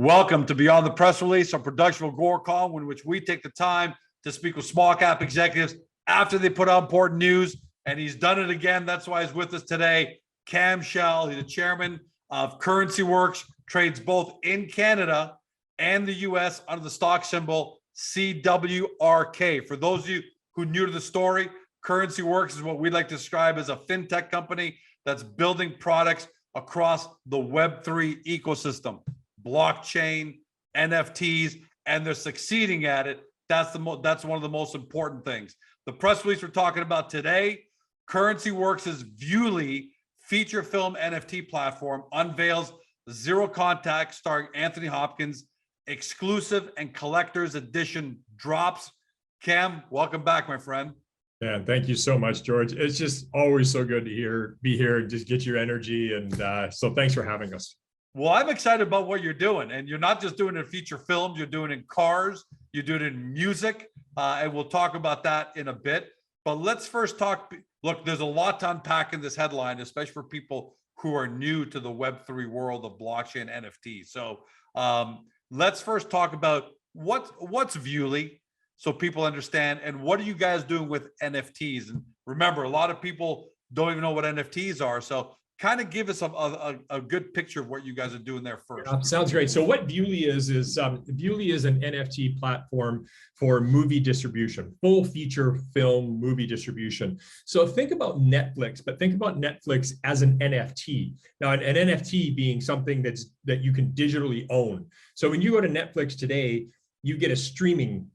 Welcome to Beyond the Press Release, a production of Gore Column, in which we take the time to speak with small cap executives after they put out important news. And he's done it again. That's why he's with us today. Cam Shell, he's the chairman of CurrencyWorks, trades both in Canada and the US under the stock symbol CWRK. For those of you who are new to the story, CurrencyWorks is what we like to describe as a fintech company that's building products across the Web3 ecosystem. Blockchain, NFTs, and they're succeeding at it. That's one of the most important things. The press release we're talking about today, CurrencyWorks' Viewly feature film NFT platform unveils Zero Contact starring Anthony Hopkins, exclusive and collector's edition drops. Cam, welcome back, my friend. Yeah, thank you so much, George. It's just always so good to be here and just get your energy. And so thanks for having us. Well, I'm excited about what you're doing. And you're not just doing it in feature films, you're doing it in cars, you're doing it in music. And we'll talk about that in a bit. But let's first talk. Look, there's a lot to unpack in this headline, especially for people who are new to the Web3 world of blockchain NFT. So let's first talk about what's Viewly, so people understand, and what are you guys doing with NFTs? And remember, a lot of people don't even know what NFTs are. So kind of give us a good picture of what you guys are doing there first. Sounds great. So what Viewly is Viewly is an NFT platform for movie distribution, full feature film movie distribution. So think about Netflix, but think about Netflix as an NFT. Now, an NFT being something that you can digitally own. So when you go to Netflix today, you get a streaming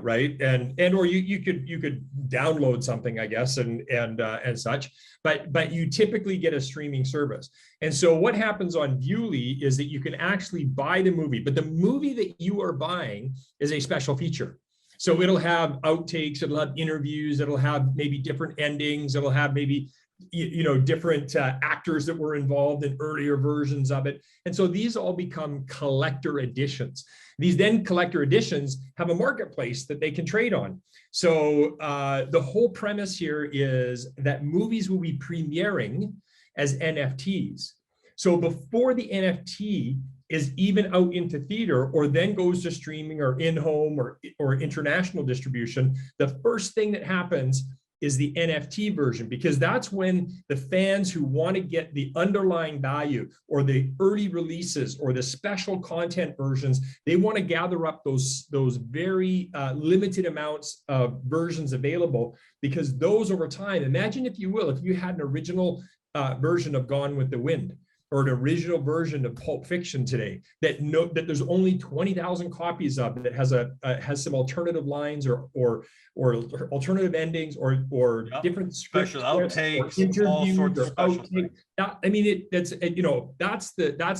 right, and or you could download something, I guess, and such, but you typically get a streaming service. And so what happens on Viewly is that you can actually buy the movie, but the movie that you are buying is a special feature. So it'll have outtakes, it'll have interviews, it'll have maybe different endings, it'll have maybe different actors that were involved in earlier versions of it. And so these all become collector editions. These then collector editions have a marketplace that they can trade on. So the whole premise here is that movies will be premiering as NFTs. So before the NFT is even out into theater or then goes to streaming or in-home or international distribution, the first thing that happens is the NFT version, because that's when the fans who want to get the underlying value or the early releases or the special content versions, they want to gather up those very limited amounts of versions available, because those over time, imagine if you will, if you had an original version of Gone with the Wind, or an original version of Pulp Fiction today that there's only 20,000 copies of, that has some alternative lines or alternative endings or different special outtakes, all sorts of special things. I mean, that's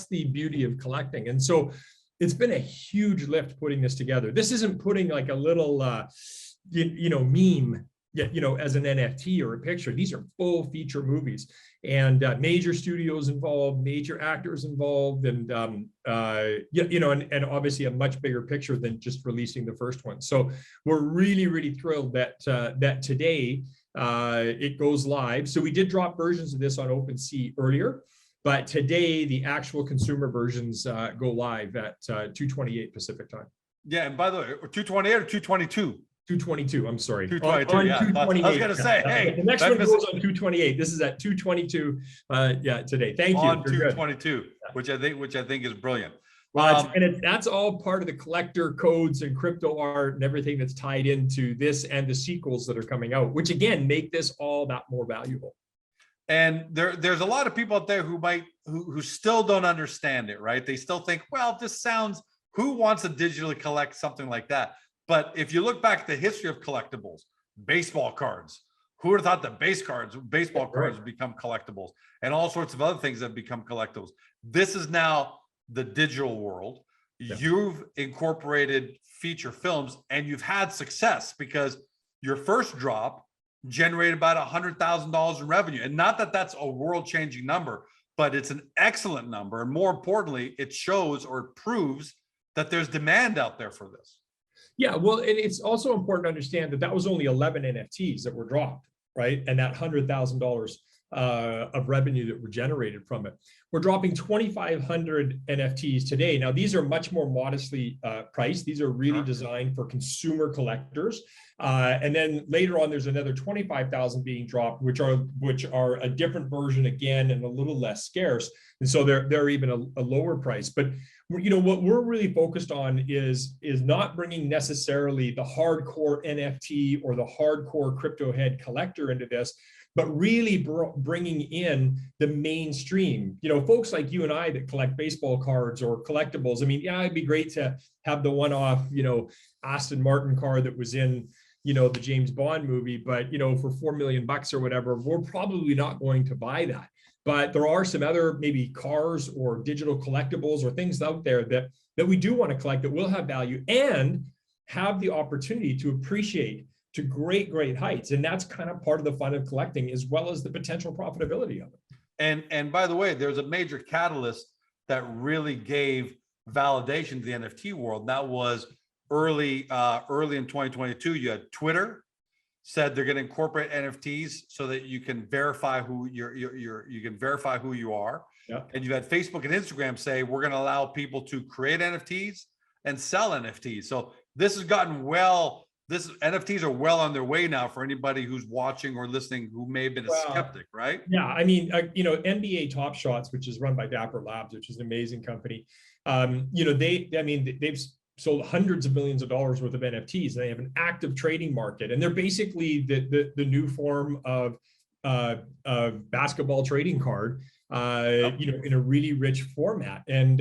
the beauty of collecting. And so it's been a huge lift putting this together. This isn't putting like a little meme, as an NFT or a picture. These are full feature movies, and major studios involved, major actors involved, and and obviously a much bigger picture than just releasing the first one. So we're really thrilled that today it goes live. So we did drop versions of this on OpenSea earlier, but today the actual consumer versions go live at 2:28 Pacific time. Yeah, and by the way, 228 or 222? 222, I'm sorry. 222, yeah. 228. I was going to say, hey. The next one goes on 228. This is at 222 today. Thank you. On 222, which I think is brilliant. Well, that's all part of the collector codes and crypto art and everything that's tied into this and the sequels that are coming out, which again, make this all that more valuable. And there's a lot of people out there who still don't understand it, right? They still think, well, who wants to digitally collect something like that? But if you look back at the history of collectibles, baseball cards, who would have thought that baseball cards would become collectibles, and all sorts of other things that become collectibles? This is now the digital world. Yeah. You've incorporated feature films and you've had success, because your first drop generated about $100,000 in revenue. And not that that's a world-changing number, but it's an excellent number. And more importantly, it shows or proves that there's demand out there for this. Yeah, well, and it's also important to understand that was only 11 NFTs that were dropped, right? And that $100,000 of revenue that were generated from it. We're dropping 2,500 NFTs today. Now, these are much more modestly priced. These are really designed for consumer collectors. And then later on, there's another 25,000 being dropped, which are a different version again and a little less scarce. And so they're even a lower price. But what we're really focused on is not bringing necessarily the hardcore NFT or the hardcore crypto head collector into this, but really bringing in the mainstream, folks like you and I that collect baseball cards or collectibles. I mean, yeah, it'd be great to have the one-off, Aston Martin car that was in, the James Bond movie, but, for $4 million or whatever, we're probably not going to buy that. But there are some other maybe cars or digital collectibles or things out there that we do want to collect that will have value and have the opportunity to appreciate to great heights. And that's kind of part of the fun of collecting, as well as the potential profitability of it. And by the way, there's a major catalyst that really gave validation to the NFT world. That was early in 2022. You had Twitter said they're going to incorporate NFTs so that you can verify who you are. Yeah. And you had Facebook and Instagram say we're going to allow people to create NFTs and sell NFTs. So this has gotten NFTs are well on their way now for anybody who's watching or listening who may have been a skeptic, right? Yeah, I mean, NBA Top Shots, which is run by Dapper Labs, which is an amazing company. They've sold hundreds of millions of dollars worth of NFTs. They have an active trading market, and they're basically the new form of basketball trading card, in a really rich format. And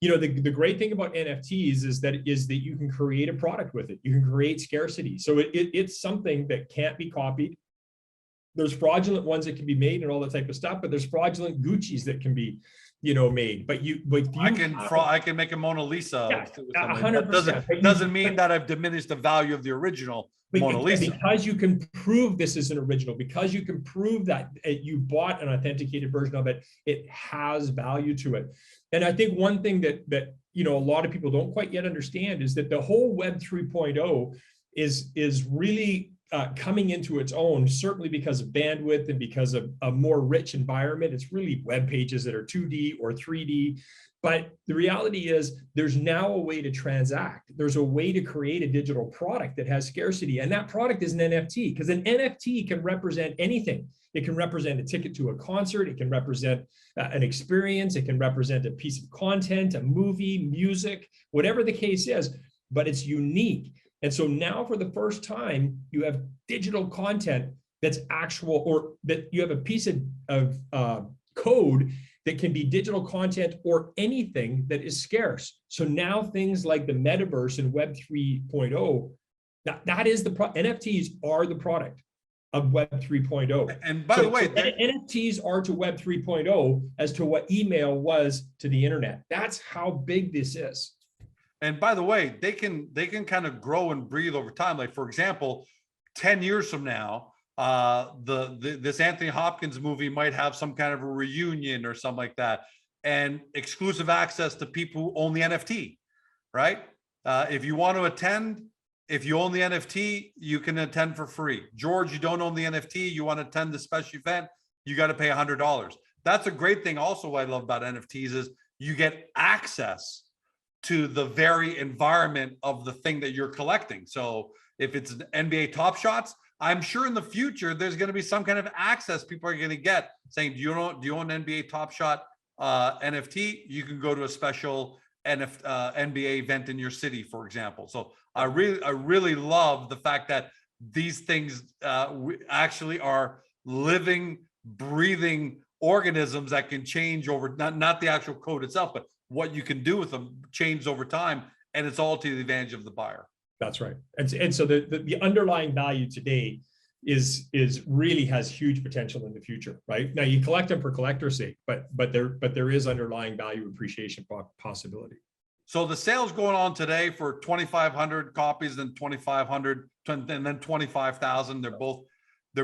the great thing about NFTs is that you can create a product with it. You can create scarcity. So it's something that can't be copied. There's fraudulent ones that can be made and all that type of stuff, but there's fraudulent Gucci's that can be made. But I can make a Mona Lisa. Yeah, 100%. Doesn't mean that I've diminished the value of the original Mona Lisa. Because you can prove this is an original, because you can prove that you bought an authenticated version of it, it has value to it. And I think one thing that a lot of people don't quite yet understand is that the whole Web 3.0 is really coming into its own, certainly because of bandwidth and because of a more rich environment. It's really web pages that are 2D or 3D. But the reality is there's now a way to transact. There's a way to create a digital product that has scarcity. And that product is an NFT, because an NFT can represent anything. It can represent a ticket to a concert. It can represent an experience. It can represent a piece of content, a movie, music, whatever the case is, but it's unique. And so now for the first time, you have digital content that's actual, or that you have a piece of code that can be digital content or anything that is scarce. So now things like the metaverse and Web 3.0, that is NFTs are the product of Web 3.0. And by the way, NFTs are to Web 3.0 as to what email was to the internet. That's how big this is. And by the way, they can kind of grow and breathe over time. Like, for example, 10 years from now, this Anthony Hopkins movie might have some kind of a reunion or something like that, and exclusive access to people who own the NFT, right? If you want to attend, if you own the NFT, you can attend for free. George, you don't own the NFT, you want to attend the special event, you got to pay $100. That's a great thing. Also, what I love about NFTs is you get access to the very environment of the thing that you're collecting. So if it's an NBA Top Shots, I'm sure in the future there's going to be some kind of access people are going to get saying, do you own NBA Top Shot NFT? You can go to a special NBA event in your city, for example. So I really love the fact that these things actually are living, breathing organisms that can change over, not the actual code itself, but what you can do with them change over time, and it's all to the advantage of the buyer. That's right. And so the underlying value today is really has huge potential in the future, right? Now you collect them for collector's sake, but there is underlying value appreciation possibility. So the sales going on today for 2,500 copies, then 2,500, and then 25,000. They're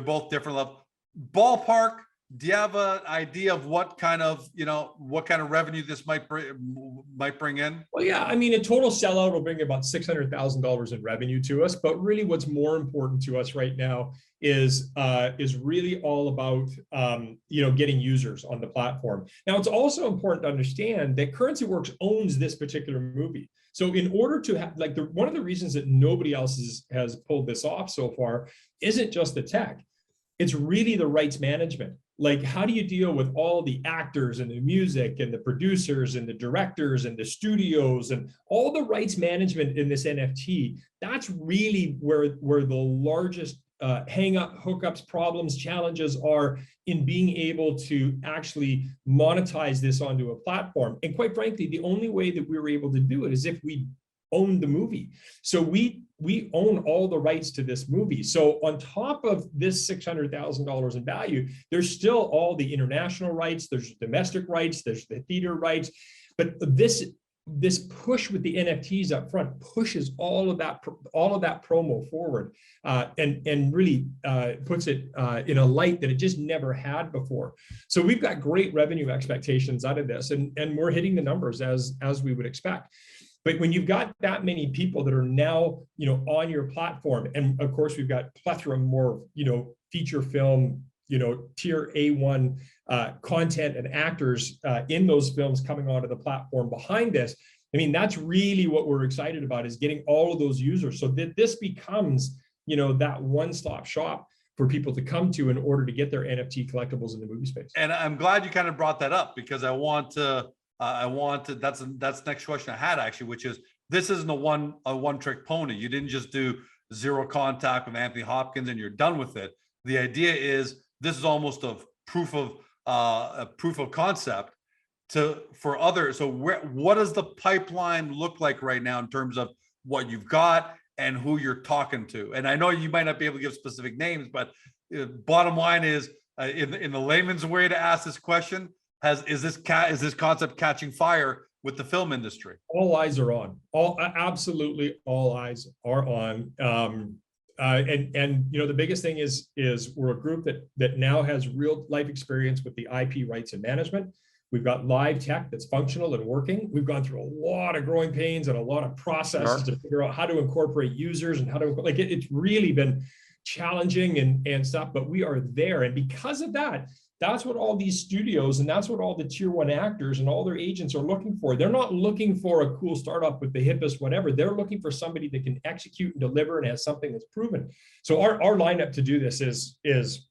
both different level. Ballpark, do you have an idea of what kind of, what kind of revenue this might bring in? Well, yeah, I mean, a total sellout will bring about $600,000 in revenue to us. But really, what's more important to us right now is really all about getting users on the platform. Now, it's also important to understand that CurrencyWorks owns this particular movie. So in order to have, like, one of the reasons that nobody else has pulled this off so far isn't just the tech, it's really the rights management. Like, how do you deal with all the actors and the music and the producers and the directors and the studios and all the rights management in this NFT? That's really where the largest hookups, problems, challenges are in being able to actually monetize this onto a platform. And quite frankly, the only way that we were able to do it is if we owned the movie. So we own all the rights to this movie. So on top of this $600,000 in value, there's still all the international rights, there's domestic rights, there's the theater rights. But this push with the NFTs up front pushes all of that promo forward, and really puts it in a light that it just never had before. So we've got great revenue expectations out of this, and we're hitting the numbers as we would expect. But when you've got that many people that are now, on your platform, and of course we've got plethora more, feature film, tier A1 content and actors in those films coming onto the platform behind this. I mean, that's really what we're excited about, is getting all of those users so that this becomes, that one-stop shop for people to come to in order to get their NFT collectibles in the movie space. And I'm glad you kind of brought that up, because I want to, that's the next question I had, actually, which is, this isn't a one-trick pony. You didn't just do Zero Contact with Anthony Hopkins and you're done with it. The idea is, this is almost a proof of concept for others. So what does the pipeline look like right now in terms of what you've got and who you're talking to? And I know you might not be able to give specific names, but bottom line is, in the layman's way to ask this question, is this concept catching fire with the film industry? All eyes are on. Absolutely all eyes are on. And the biggest thing is we're a group that now has real life experience with the IP rights and management. We've got live tech that's functional and working. We've gone through a lot of growing pains and a lot of processes to figure out how to incorporate users and how to, it's really been challenging and stuff, but we are there. And because of that, that's what all these studios and that's what all the tier one actors and all their agents are looking for. They're not looking for a cool startup with the hippest whatever. They're looking for somebody that can execute and deliver and has something that's proven. So our lineup to do this is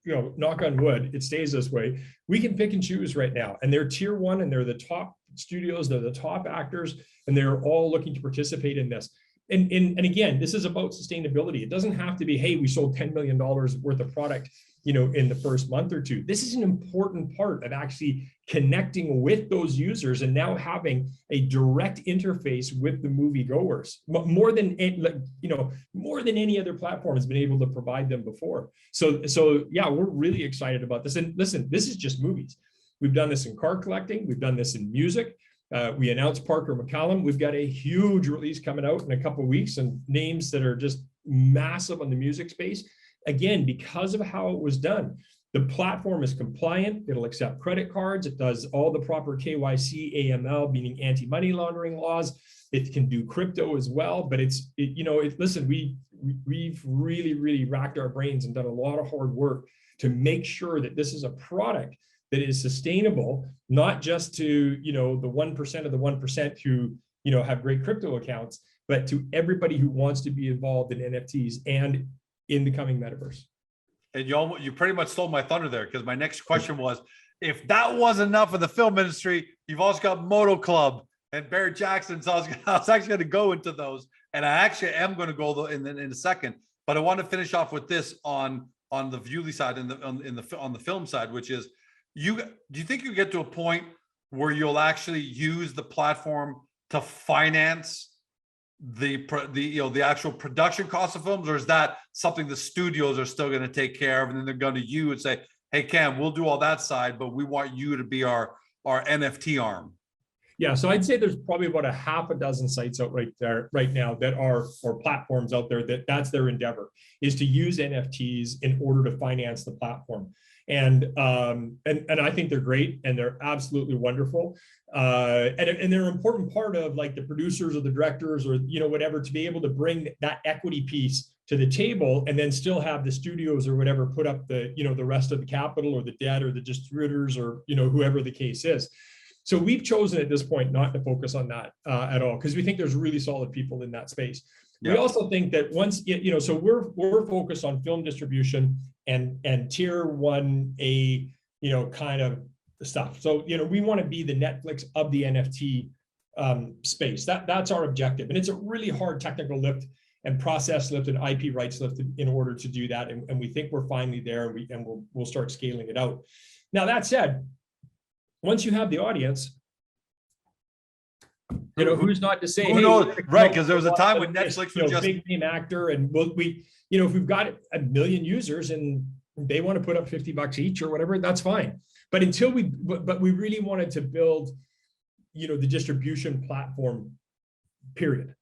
knock on wood, it stays this way. We can pick and choose right now, and they're tier one and they're the top studios, they're the top actors, and they're all looking to participate in this. And again, this is about sustainability. It doesn't have to be, hey, we sold $10 million worth of product, in the first month or two. This is an important part of actually connecting with those users and now having a direct interface with the moviegoers, more than any other platform has been able to provide them before. So yeah, we're really excited about this. And listen, this is just movies. We've done this in car collecting. We've done this in music. We announced Parker McCallum. We've got a huge release coming out in a couple of weeks, and names that are just massive on the music space. Again, because of how it was done, the platform is compliant. It'll accept credit cards. It does all the proper KYC, AML, meaning anti-money laundering laws. It can do crypto as well. But listen, we've really racked our brains and done a lot of hard work to make sure that this is a product that is sustainable, not just to the 1% of the 1% who have great crypto accounts, but to everybody who wants to be involved in NFTs and in the coming metaverse. And you pretty much stole my thunder there, because my next question was, if that wasn't enough of the film industry, you've also got Moto Club and Barrett Jackson. So I was actually going to go into those, and I actually am going to go in a second. But I want to finish off with this on the Viewly side and on the film side, which is, do you think you get to a point where you'll actually use the platform to finance the actual production cost of films, or is that something the studios are still going to take care of, and then they're going to you and say, hey Cam, we'll do all that side, but we want you to be our NFT arm? Yeah, so I'd say there's probably about a half a dozen sites out right now that are, or platforms out there that's their endeavor, is to use NFTs in order to finance the platform. And I think they're great and they're absolutely wonderful. And they're an important part of like the producers or the directors or, you know, whatever, to be able to bring that equity piece to the table and then still have the studios or whatever put up the, you know, the rest of the capital or the debt or the distributors or, you know, whoever the case is. So we've chosen at this point not to focus on that at all, because we think there's really solid people in that space. Yeah. We also think that once, you know, so we're focused on film distribution and tier 1A, you know, kind of stuff. So, you know, we want to be the Netflix of the NFT space. That's our objective. And it's a really hard technical lift and process lift and IP rights lift in order to do that. And we think we're finally there, and we'll start scaling it out. Now, that said, once you have the audience, you know, who's not to say, who knows? Right, because there was a time when Netflix was just big name actor, and we, you know, if we've got 1 million users and they want to put up $50 each or whatever, that's fine. But until but we really wanted to build, you know, the distribution platform, period.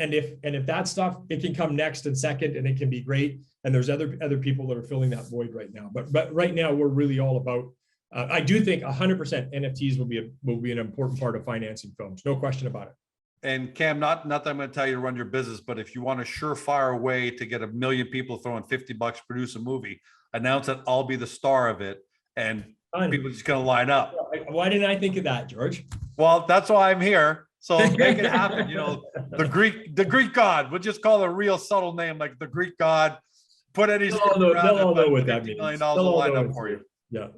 And if that stuff, it can come next and second, and it can be great. And there's other people that are filling that void right now. But right now we're really all about. I do think 100% NFTs will be an important part of financing films, no question about it. And Cam, not that I'm going to tell you to run your business, but if you want a surefire way to get 1 million people throwing $50 to produce a movie, announce that I'll be the star of it, and people are just going to line up. Why didn't I think of that, George? Well, that's why I'm here. So make it happen. You know, the Greek god. We'll just call it a real subtle name, like the Greek god. Put any. They'll all know what that means. $50 million will line up for you. Yeah.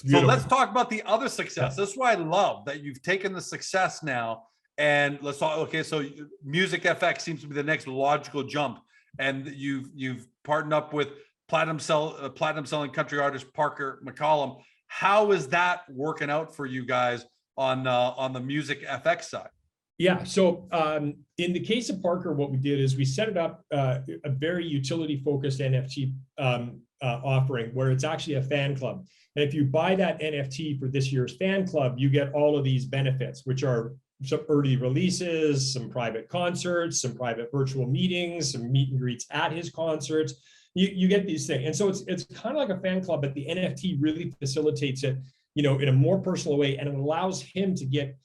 So let's talk about the other success. This is why I love that you've taken the success now, and let's talk. Okay, so Music FX seems to be the next logical jump, and you've partnered up with platinum selling country artist Parker McCollum. How is that working out for you guys on the Music FX side? Yeah, so in the case of Parker, what we did is we set it up a very utility-focused NFT offering where it's actually a fan club. And if you buy that NFT for this year's fan club, you get all of these benefits, which are some early releases, some private concerts, some private virtual meetings, some meet and greets at his concerts. You get these things. And so it's kind of like a fan club, but the NFT really facilitates it, you know, in a more personal way, and it allows him to get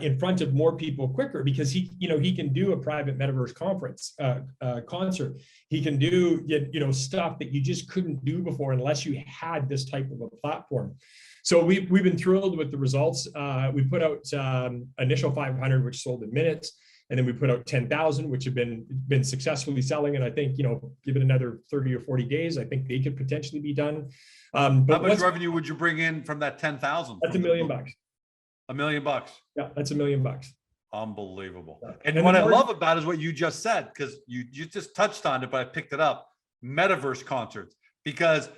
in front of more people quicker, because he can do a private metaverse conference concert. He can do, you know, stuff that you just couldn't do before unless you had this type of a platform. So we've been thrilled with the results. We put out initial 500, which sold in minutes, and then we put out 10,000, which have been successfully selling. And I think, you know, give it another 30 or 40 days, I think they could potentially be done. But how much revenue would you bring in from that 10,000? That's $1 million. $1 million. Yeah, that's $1 million. Unbelievable. And what I love about it is what you just said, because you just touched on it, but I picked it up. Metaverse concerts, because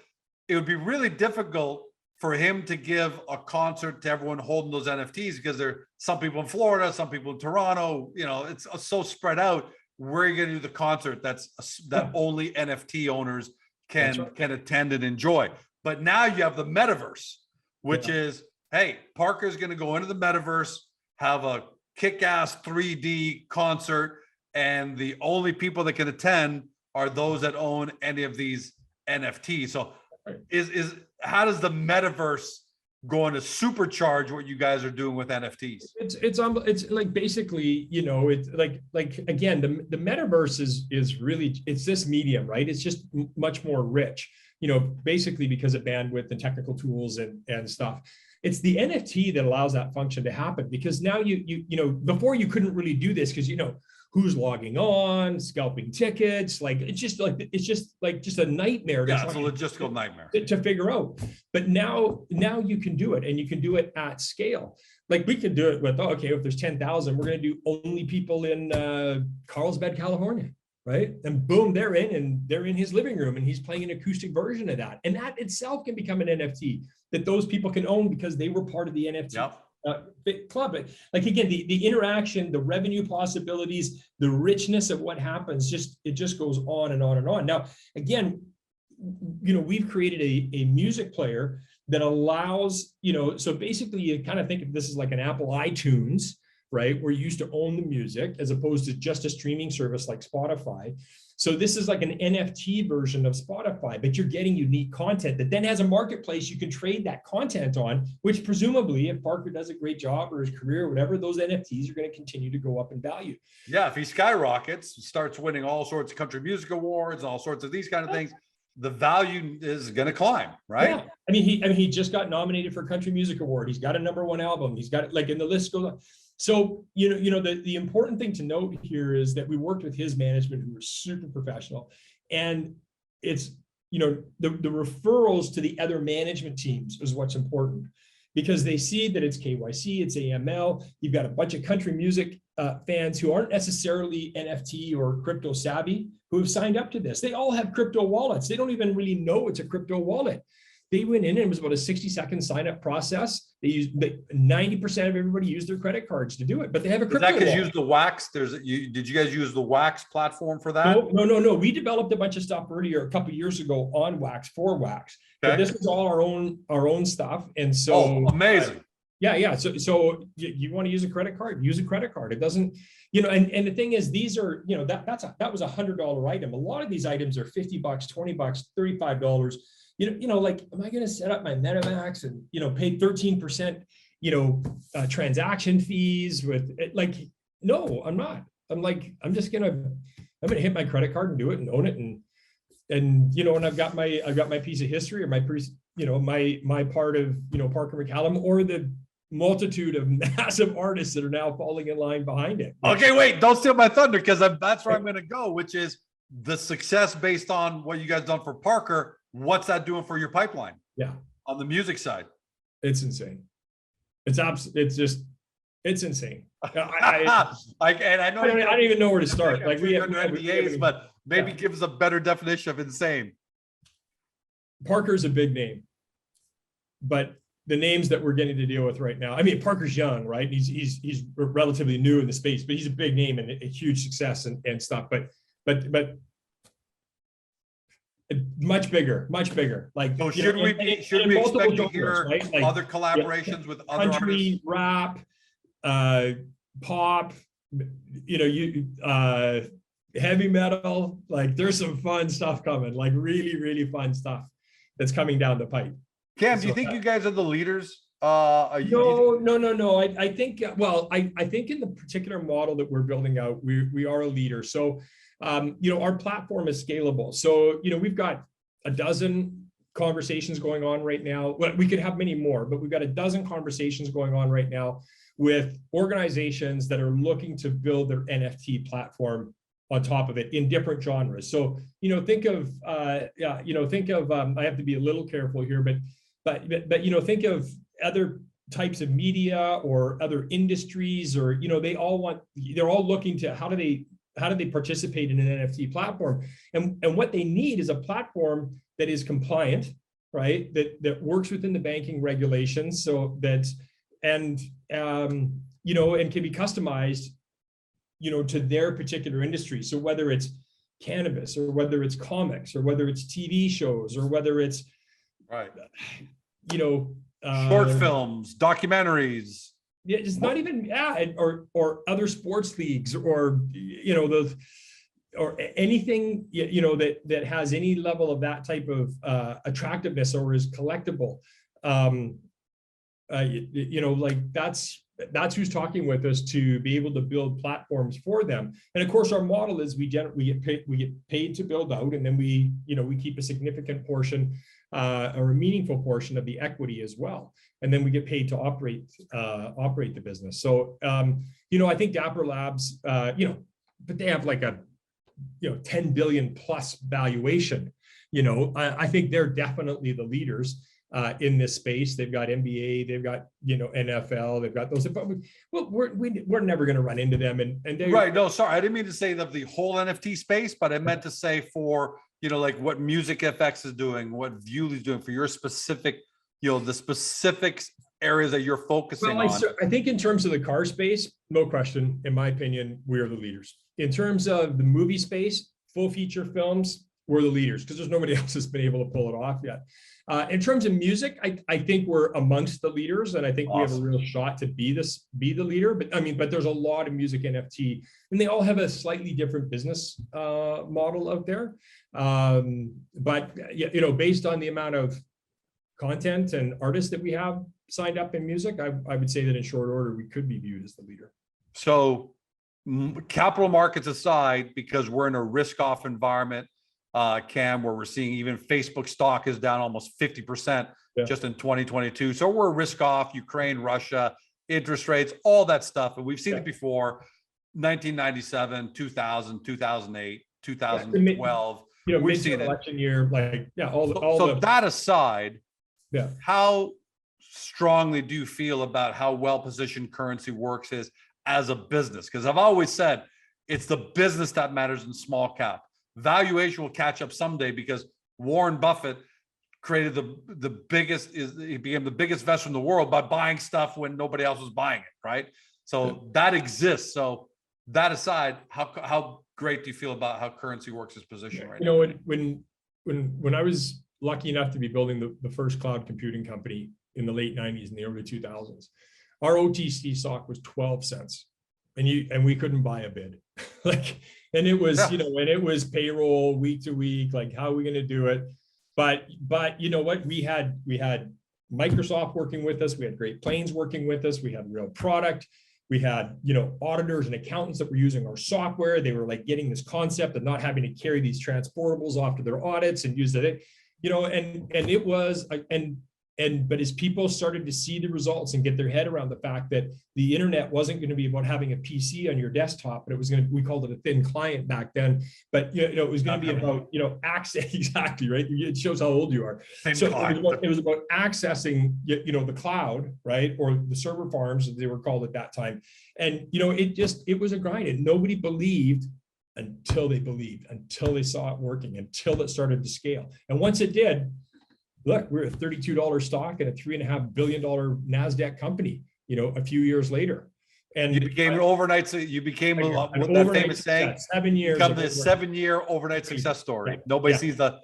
it would be really difficult for him to give a concert to everyone holding those NFTs, because there are some people in Florida, some people in Toronto, you know, it's so spread out. Where are you going to do the concert that only NFT owners can attend and enjoy? But now you have the metaverse, which is, hey, Parker's going to go into the metaverse, have a kick-ass 3D concert, and the only people that can attend are those that own any of these NFTs. So how does the metaverse going to supercharge what you guys are doing with NFTs? It's like, basically, you know, it's like again, the metaverse is really, it's this medium, right? It's just much more rich, you know, basically because of bandwidth and technical tools and stuff. It's the NFT that allows that function to happen, because now you know, before you couldn't really do this because, you know, who's logging on, scalping tickets, like it's just a nightmare. Yeah, it's a logistical nightmare to figure out. But now you can do it, and you can do it at scale. Like we could do it with, okay, if there's 10,000, we're going to do only people in Carlsbad, California, right? And boom, they're in his living room, and he's playing an acoustic version of that. And that itself can become an NFT that those people can own because they were part of the NFT club. Like again, the interaction, the revenue possibilities, the richness of what happens, it just goes on and on and on. Now, again, you know, we've created a music player that allows, you know, so basically you kind of think of this as like an Apple iTunes, right? Where you used to own the music as opposed to just a streaming service like Spotify. So this is like an NFT version of Spotify, but you're getting unique content that then has a marketplace you can trade that content on, which presumably if Parker does a great job or his career or whatever, those NFTs are going to continue to go up in value. Yeah, if he skyrockets, starts winning all sorts of country music awards, all sorts of these kind of things, the value is going to climb, right? Yeah. I mean, he just got nominated for a country music award. He's got a #1 album. He's got, like, and the list goes on. So, the important thing to note here is that we worked with his management, who were super professional. And it's, the referrals to the other management teams is what's important, because they see that it's KYC, it's AML. You've got a bunch of country music fans who aren't necessarily NFT or crypto savvy who have signed up to this. They all have crypto wallets. They don't even really know it's a crypto wallet. They went in and it was about a 60-second sign-up process. They used 90% of everybody used their credit cards to do it, but they have a crypto wallet. Is that because use the Wax? Did you guys use the Wax platform for that? No. We developed a bunch of stuff earlier, a couple of years ago on Wax, for Wax. Okay. But this was all our own stuff. And so amazing. Yeah. So you want to use a credit card, use a credit card. It doesn't, and the thing is, these are, that was $100 item. A lot of these items are $50, $20, $35. Like, am I going to set up my MetaMax and, pay 13%, transaction fees with it? Like, no, I'm not. I'm like, I'm going to hit my credit card and do it and own it. And I've got my piece of history, or my my part of, Parker McCallum, or the multitude of massive artists that are now falling in line behind it. Okay, wait, don't steal my thunder, because that's where I'm going to go, which is the success based on what you guys done for Parker. What's that doing for your pipeline? Yeah, on the music side, it's insane. It's insane. I don't even know where to start. Like, we have NDAs, but maybe give us a better definition of insane. Parker's a big name, but the names that we're getting to deal with right now, I mean, Parker's young, right? He's relatively new in the space, but he's a big name and a huge success and stuff. But much bigger. Like, so should we expect to hear, right? Like, other collaborations with other country, artists? rap, pop, heavy metal? Like, there's some fun stuff coming, like really, really fun stuff that's coming down the pipe. Cam, do you think you guys are the leaders? No. I think, I think in the particular model that we're building out, we are a leader. So, our platform is scalable. So, we've got a dozen conversations going on right now. Well, we could have many more, but we've got a dozen conversations going on right now with organizations that are looking to build their NFT platform on top of it in different genres. So, think of, I have to be a little careful here, but think of other types of media or other industries, or, they're all looking to how do they participate in an NFT platform? And what they need is a platform that is compliant, right? That works within the banking regulations, so that, and can be customized, to their particular industry. So whether it's cannabis, or whether it's comics, or whether it's TV shows, or whether it's, right, short films, documentaries. Yeah, it's not even or other sports leagues, or those, or anything that has any level of that type of attractiveness or is collectible. Like, that's who's talking with us to be able to build platforms for them. And of course, our model is we get paid to build out, and then we keep a significant portion or a meaningful portion of the equity as well. And then we get paid to operate the business. So, I think Dapper Labs, but they have like a, 10 billion plus valuation. I think they're definitely the leaders in this space. They've got NBA, they've got, NFL, they've got those. But we're never going to run into them. And they, right. No, sorry. I didn't mean to say of the whole NFT space, but I meant to say for, like what Music FX is doing, what Viewly is doing for your specific, the specific areas that you're focusing on. I think in terms of the car space, no question, in my opinion, we are the leaders. In terms of the movie space, full feature films, we're the leaders, because there's nobody else that's been able to pull it off yet. In terms of music, I think we're amongst the leaders, and I think we have a Awesome. real shot to be the leader. But I mean, but there's a lot of music NFT, and they all have a slightly different business model out there. But you know, based on the amount of content and artists that we have signed up in music, I would say that in short order we could be viewed as the leader. So capital markets aside, because we're in a risk-off environment, Cam, where we're seeing even Facebook stock is down almost 50% just in 2022. So we're risk off, Ukraine, Russia, interest rates, all that stuff. And we've seen it before, 1997, 2000, 2008, 2012. You know, we've seen election year, like, so that aside, how strongly do you feel about how well-positioned CurrencyWorks is as a business? Because I've always said it's the business that matters in small cap. Valuation will catch up someday, because Warren Buffett created the biggest, he became the biggest investor in the world by buying stuff when nobody else was buying it, right? So that exists. So that aside, how great do you feel about how CurrencyWorks is positioned right now? You know, when I was lucky enough to be building the first cloud computing company in the late 90s and the early 2000s, our OTC stock was 12 cents, and we couldn't buy a bid. Like, and it was, you know, and it was payroll week to week, like, how are we going to do it? But you know what, we had Microsoft working with us, we had Great Plains working with us, we had real product, we had, you know, auditors and accountants that were using our software. They were like getting this concept of not having to carry these transportables off to their audits and use it, you know, and it was, but as people started to see the results and get their head around the fact that the internet wasn't going to be about having a PC on your desktop, but it was going to, we called it a thin client back then, but you know, it was going to be about, you know, access, exactly, right? It shows how old you are. So it was about accessing, you know, the cloud, right? Or the server farms, as they were called at that time. And, you know, it was a grind, and nobody believed until they saw it working, until it started to scale. And once it did, look, we're a $32 stock and a $3.5 billion NASDAQ company, you know, a few years later. And you became an overnight, you became that famous saying, 7 years, become the 7-year overnight success story. Nobody sees the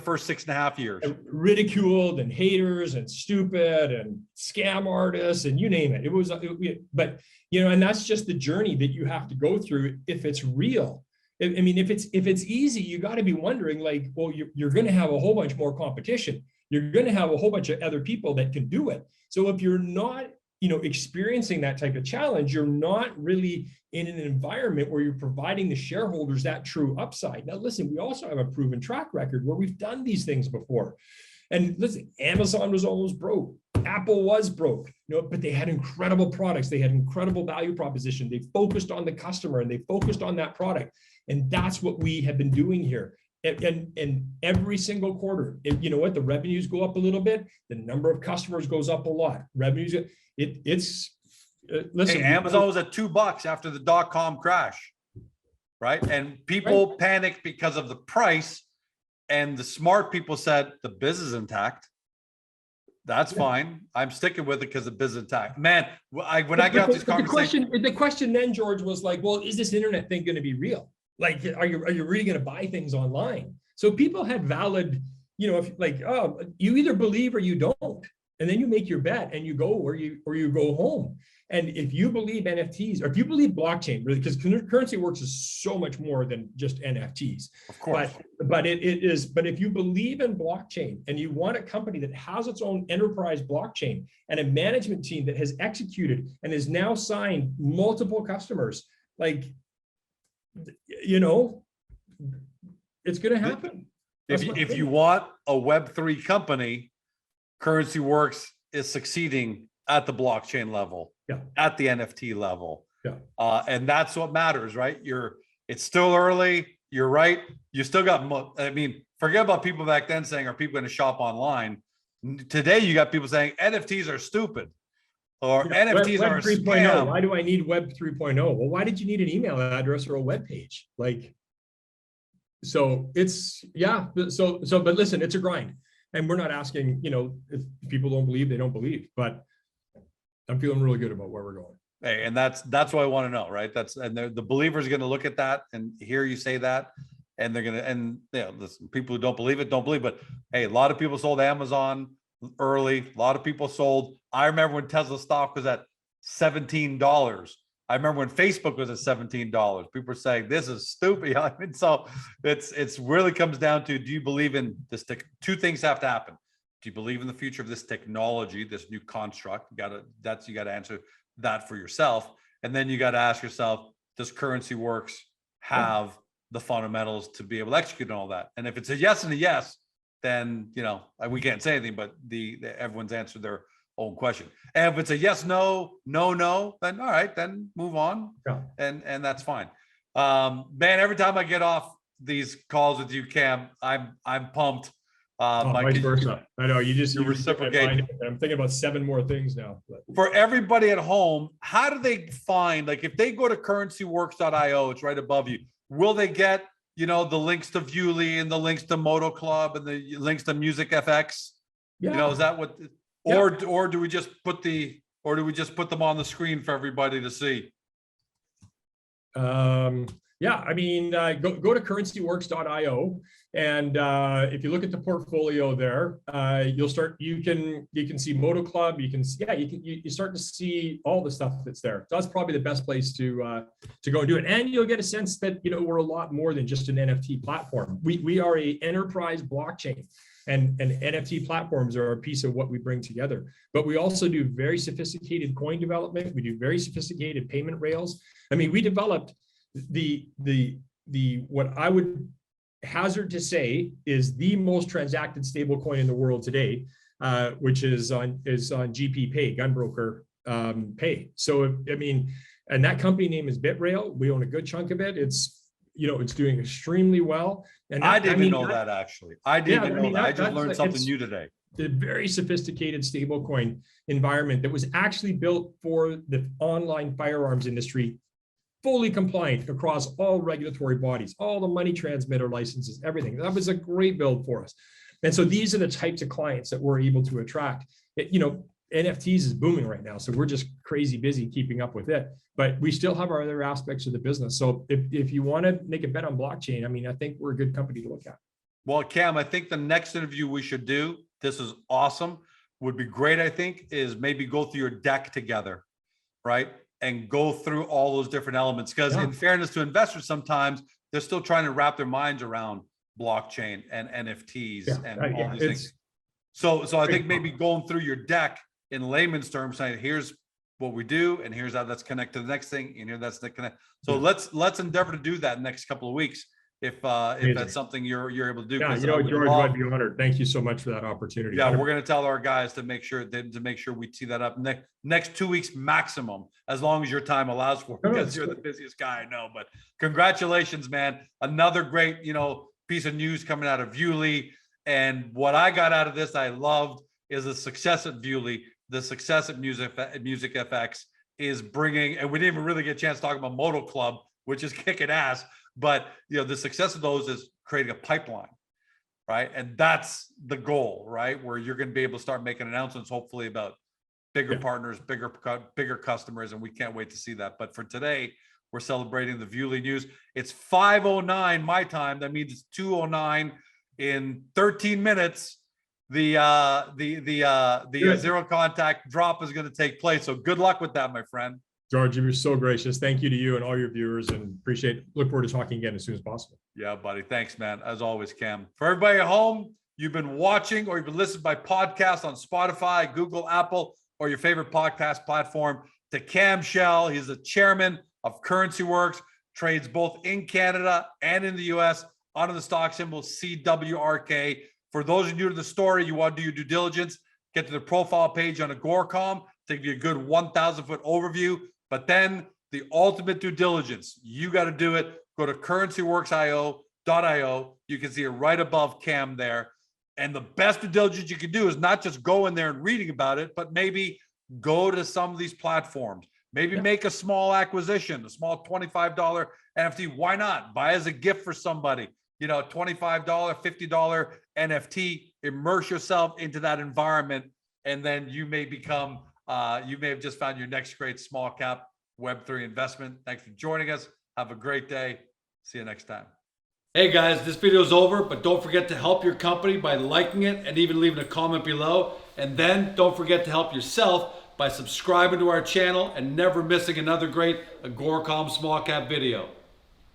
first 6.5 years. Ridiculed and haters and stupid and scam artists and you name it. But, you know, and that's just the journey that you have to go through if it's real. I mean, if it's easy, you got to be wondering, like, well, you're going to have a whole bunch more competition. You're going to have a whole bunch of other people that can do it. So if you're not, you know, experiencing that type of challenge, you're not really in an environment where you're providing the shareholders that true upside. Now, listen, we also have a proven track record where we've done these things before. And listen, Amazon was almost broke. Apple was broke, you know, but they had incredible products. They had incredible value proposition. They focused on the customer and they focused on that product. And that's what we have been doing here. And every single quarter, you know what, the revenues go up a little bit, the number of customers goes up a lot. Revenues, listen. Hey, Amazon was at $2 after the .com crash, right? And people panicked because of the price, and the smart people said the business is intact. That's fine. I'm sticking with it because the business is intact. Man, when I get out these conversations, the question then, George, was like, well, is this internet thing going to be real? Like, are you really going to buy things online? So people had valid, you know, if like, oh, you either believe or you don't, and then you make your bet and you go or you go home. And if you believe NFTs, or if you believe blockchain, really, because CurrencyWorks is so much more than just NFTs. Of course. But it is. But if you believe in blockchain and you want a company that has its own enterprise blockchain and a management team that has executed and has now signed multiple customers, like, you know, it's going to happen. If you want a Web3 company, CurrencyWorks is succeeding at the blockchain level, at the NFT level. And that's what matters, right? It's still early. You're right. You still got, I mean, forget about people back then saying, are people going to shop online? Today, you got people saying NFTs are stupid. Or NFTs Web are 3.0. Why do I need Web 3.0? Well, why did you need an email address or a web page? Like, so it's, but listen, it's a grind. And we're not asking, you know, if people don't believe, they don't believe, but I'm feeling really good about where we're going. Hey, and that's what I want to know, right? And the believers are going to look at that and hear you say that. and they're going to, and listen, people who don't believe it, don't believe, but hey, a lot of people sold Amazon early. A lot of people sold. I remember when Tesla stock was at $17. I remember when Facebook was at $17. People were saying this is stupid. I mean, so it's really comes down to, do you believe in this? Two things have to happen. Do you believe in the future of this technology, this new construct? You got to answer that for yourself, and then you got to ask yourself, does CurrencyWorks have the fundamentals to be able to execute on all that? And if it's a yes and a yes, then we can't say anything, but everyone's answered their own question. And if it's a yes, no, no, then all right, then move on. Yeah. And that's fine. Man, every time I get off these calls with you, Cam, I'm pumped. Vice versa. I know you reciprocate. I'm thinking about 7 more things now. But. For everybody at home, how do they find, like, if they go to currencyworks.io, it's right above you, will they get the links to Viewly and the links to Moto Club and the links to Music FX? Yeah. Is that what? Or do we just put them on the screen for everybody to see? Yeah, I mean, go to currencyworks.io, and if you look at the portfolio there, you can see Moto Club. You start to see all the stuff that's there. That's probably the best place to go and do it, and you'll get a sense that we're a lot more than just an NFT platform. We are a enterprise blockchain. And NFT platforms are a piece of what we bring together. But we also do very sophisticated coin development. We do very sophisticated payment rails. I mean, we developed the what I would hazard to say is the most transacted stable coin in the world today, which is on GP Pay, Gunbroker Pay. So I mean, and that company name is BitRail. We own a good chunk of it. It's doing extremely well. And I didn't know that actually. I didn't know that. I just learned something new today. The very sophisticated stablecoin environment that was actually built for the online firearms industry, fully compliant across all regulatory bodies, all the money transmitter licenses, everything. That was a great build for us. And so these are the types of clients that we're able to attract. NFTs is booming right now, so we're just crazy busy keeping up with it. But we still have our other aspects of the business. So if you want to make a bet on blockchain, I mean, I think we're a good company to look at. Well, Cam, I think the next interview we should do, this is awesome, would be great, I think, is maybe go through your deck together, right? And go through all those different elements. Because in fairness to investors, sometimes they're still trying to wrap their minds around blockchain and NFTs and all these things. So I think maybe going through your deck in layman's terms, saying, here's what we do, and here's how that's connected to the next thing, and here that's the connect. So let's endeavor to do that next couple of weeks, if that's something you're able to do. Yeah, George, I'd be honored. Thank you so much for that opportunity. Yeah, we're going to tell our guys to make sure we tee that up next 2 weeks maximum, as long as your time allows for it, because you're the busiest guy I know. But congratulations, man! Another great piece of news coming out of Viewly. And what I got out of this, I loved, is the success at Viewly, the success at Music FX is bringing, and we didn't even really get a chance to talk about Moto Club, which is kicking ass, but the success of those is creating a pipeline, right? And that's the goal, right? Where you're going to be able to start making announcements, hopefully, about bigger partners, bigger customers, and we can't wait to see that. But for today, we're celebrating the Viewly news. It's 5:09 my time. That means it's 2:09 in 13 minutes. The zero contact drop is going to take place. So good luck with that, my friend. George, you're so gracious. Thank you to you and all your viewers, and look forward to talking again as soon as possible. Yeah, buddy. Thanks, man. As always, Cam. For everybody at home, you've been watching or you've been listening by podcast on Spotify, Google, Apple, or your favorite podcast platform. To Cam Shell, he's the chairman of CurrencyWorks, trades both in Canada and in the US under the stock symbol CWRK. For those of you new to the story, you want to do your due diligence, get to the profile page on Agoracom to give you a good 1,000-foot overview. But then the ultimate due diligence, you got to do it. Go to currencyworks.io. You can see it right above Cam there. And the best due diligence you can do is not just go in there and reading about it, but maybe go to some of these platforms. Maybe make a small acquisition, a small $25 NFT. Why not? Buy as a gift for somebody. $25, $50 NFT, immerse yourself into that environment, and then you may become, you may have just found your next great small cap Web3 investment. Thanks for joining us. Have a great day. See you next time. Hey guys, this video is over, but don't forget to help your company by liking it and even leaving a comment below. And then don't forget to help yourself by subscribing to our channel and never missing another great Agoracom small cap video.